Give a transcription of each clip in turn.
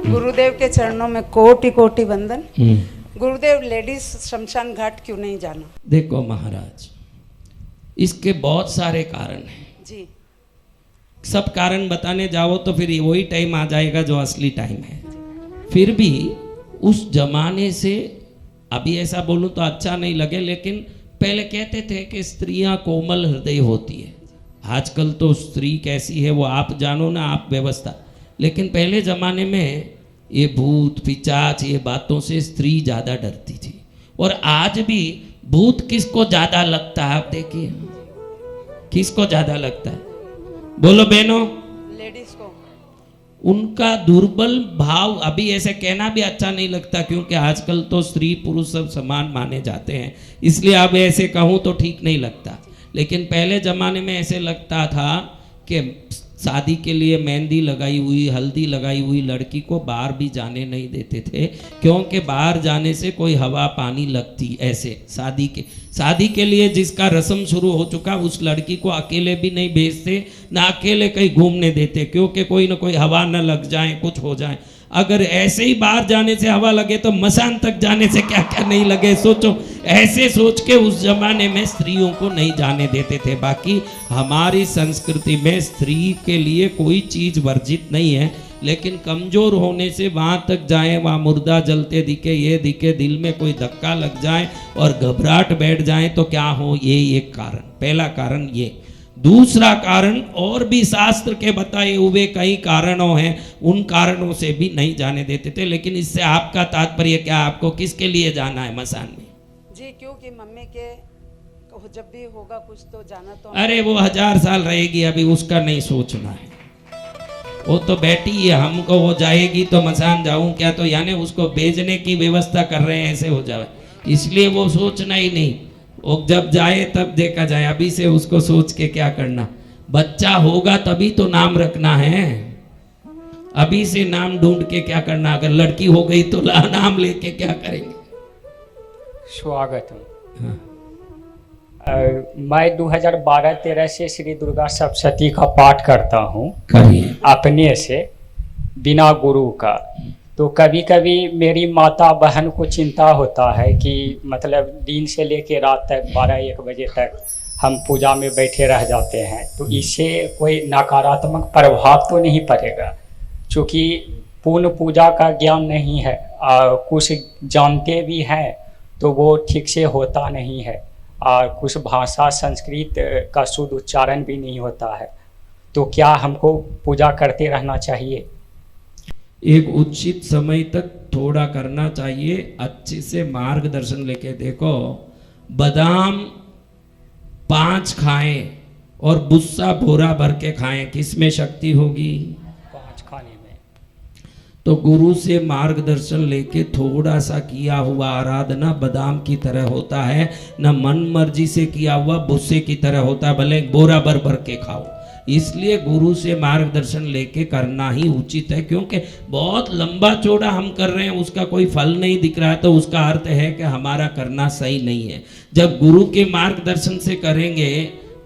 गुरुदेव के चरणों में कोटि कोटि वंदन। गुरुदेव, लेडीज शमशान घाट क्यों नहीं जाना? देखो महाराज, इसके बहुत सारे कारण हैं जी। सब कारण बताने जाओ तो फिर वही टाइम आ जाएगा जो असली टाइम है। फिर भी उस जमाने से, अभी ऐसा बोलूं तो अच्छा नहीं लगे, लेकिन पहले कहते थे कि स्त्रियां कोमल हृदय होती है। आजकल तो स्त्री कैसी है वो आप जानो ना, आप व्यवस्था। लेकिन पहले जमाने में ये भूत पिचाच ये बातों से स्त्री ज़्यादा डरती थी। और आज भी भूत किसको ज़्यादा लगता है? आप देखिए किसको ज़्यादा लगता है, बोलो बहनों? लेडीज को। उनका दुर्बल भाव, अभी ऐसे कहना भी अच्छा नहीं लगता क्योंकि आजकल तो स्त्री पुरुष सब समान माने जाते हैं, इसलिए अब ऐसे कहूँ तो ठीक नहीं लगता। लेकिन पहले ज़माने में ऐसे लगता था कि शादी के लिए मेहंदी लगाई हुई, हल्दी लगाई हुई लड़की को बाहर भी जाने नहीं देते थे, क्योंकि बाहर जाने से कोई हवा पानी लगती। ऐसे शादी के लिए जिसका रस्म शुरू हो चुका, उस लड़की को अकेले भी नहीं भेजते, ना अकेले कहीं घूमने देते, क्योंकि कोई ना कोई हवा न लग जाए, कुछ हो जाए। अगर ऐसे ही बाहर जाने से हवा लगे तो मसान तक जाने से क्या क्या नहीं लगे, सोचो। ऐसे सोच के उस जमाने में स्त्रियों को नहीं जाने देते थे। बाकी हमारी संस्कृति में स्त्री के लिए कोई चीज़ वर्जित नहीं है, लेकिन कमज़ोर होने से वहाँ तक जाए, वहाँ मुर्दा जलते दिखे, ये दिखे, दिल में कोई धक्का लग जाए और घबराहट बैठ जाए तो क्या हो, ये एक कारण, पहला कारण ये। दूसरा कारण, और भी शास्त्र के बताए हुए कई कारणों हैं, उन कारणों से भी नहीं जाने देते थे। लेकिन इससे आपका तात्पर्य क्या, आपको किसके लिए जाना है मसान में? जी, क्योंकि मम्मी के जब भी होगा कुछ तो जाना तो। अरे वो 1000 साल रहेगी, अभी उसका नहीं सोचना है। वो तो बैठी है, हमको वो जाएगी तो मसान जाऊं क्या, तो यानी उसको भेजने की व्यवस्था कर रहे हैं, ऐसे हो जाए, इसलिए वो सोचना ही नहीं। वो जब जाए तब देखा जाए, अभी से उसको सोच के क्या करना। बच्चा होगा तभी तो नाम रखना है, अभी से नाम ढूंढ के क्या करना। अगर लड़की हो गई तो नाम लेके क्या करेंगे? स्वागत है। मैं 2012-13 से श्री दुर्गा सप्तशती का पाठ करता हूँ अपने से, बिना गुरु का। तो कभी कभी मेरी माता बहन को चिंता होता है कि मतलब दिन से लेकर रात तक 12-1 बजे तक हम पूजा में बैठे रह जाते हैं, तो इससे कोई नकारात्मक प्रभाव तो नहीं पड़ेगा? क्योंकि पूर्ण पूजा का ज्ञान नहीं है, कुछ जानते भी हैं तो वो ठीक से होता नहीं है, और कुछ भाषा संस्कृत का शुद्ध उच्चारण भी नहीं होता है। तो क्या हमको पूजा करते रहना चाहिए? एक उचित समय तक थोड़ा करना चाहिए, अच्छे से मार्गदर्शन लेके। देखो, बादाम 5 खाएं और भुस्सा भोरा भर के खाएं, किसमें शक्ति होगी? 5 खाने में। तो गुरु से मार्गदर्शन लेके थोड़ा सा किया हुआ आराधना बादाम की तरह होता है, न मन मर्जी से किया हुआ भुस्से की तरह होता है, भले बोरा भर भर के खाओ। इसलिए गुरु से मार्गदर्शन लेके करना ही उचित है, क्योंकि बहुत लंबा चौड़ा हम कर रहे हैं, उसका कोई फल नहीं दिख रहा है, तो उसका अर्थ है कि हमारा करना सही नहीं है। जब गुरु के मार्गदर्शन से करेंगे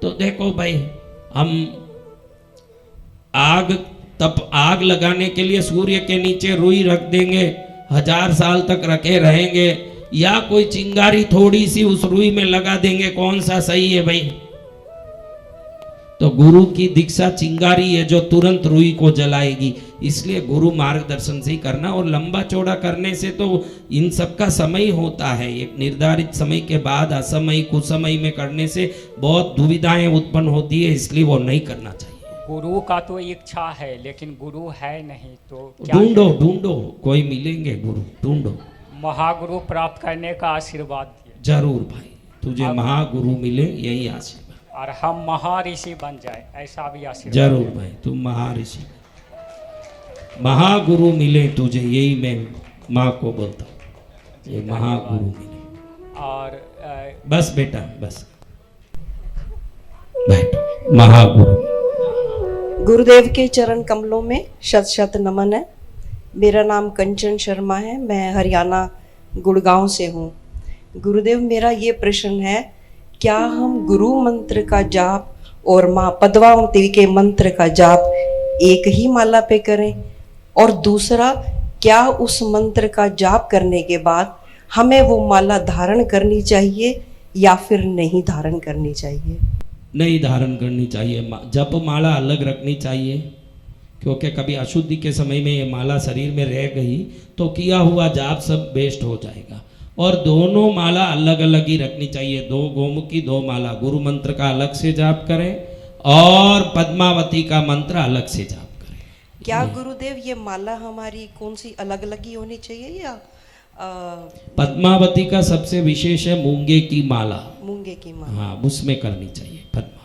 तो देखो भाई, हम आग लगाने के लिए सूर्य के नीचे रुई रख देंगे, 1000 साल तक रखे रहेंगे, या कोई चिंगारी थोड़ी सी उस रुई में लगा देंगे, कौन सा सही है भाई? तो गुरु की दीक्षा चिंगारी है जो तुरंत रुई को जलाएगी। इसलिए गुरु मार्गदर्शन से ही करना। और लंबा चौड़ा करने से तो इन सब का समय होता है, एक निर्धारित समय के बाद असमय कुसमय में करने से बहुत दुविधाएं उत्पन्न होती है, इसलिए वो नहीं करना चाहिए। गुरु का तो इच्छा है, लेकिन गुरु है नहीं तो क्या? ढूंढो, कोई मिलेंगे गुरु, ढूंढो। महागुरु प्राप्त करने का आशीर्वाद दिए। जरूर भाई, तुझे महागुरु मिले, यही आशीर्वाद। और हम महर्षि बन जाए, ऐसा भी आशीर्वाद। जरूर भाई, तुम महर्षि, महागुरु मिले तुझे, यही मैं माँ को बोलता हूँ, ये महागुरु मिले। और बस बेटा, बस बैठो। महागुरु। गुरुदेव के चरण कमलों में शत शत नमन है। मेरा नाम कंचन शर्मा है, मैं हरियाणा गुड़गांव से हूँ। गुरुदेव, मेरा ये प्रश्न है, क्या हम गुरु मंत्र का जाप और माँ पद्मावती के मंत्र का जाप एक ही माला पे करें? और दूसरा, क्या उस मंत्र का जाप करने के बाद हमें वो माला धारण करनी चाहिए या फिर नहीं धारण करनी चाहिए? नहीं धारण करनी चाहिए। जप माला अलग रखनी चाहिए, क्योंकि कभी अशुद्धि के समय में ये माला शरीर में रह गई तो किया हुआ जाप सब वेस्ट हो जाएगा। और दोनों माला अलग अलग ही रखनी चाहिए, 2 गोमुखी 2 माला। गुरु मंत्र का अलग से जाप करें और पद्मावती का मंत्र अलग से जाप करें। क्या गुरुदेव ये माला हमारी कौन सी अलग अलग ही होनी चाहिए या पद्मावती का सबसे विशेष है मूंगे की माला। मूंगे की माला? हाँ, उसमें करनी चाहिए पद्मा।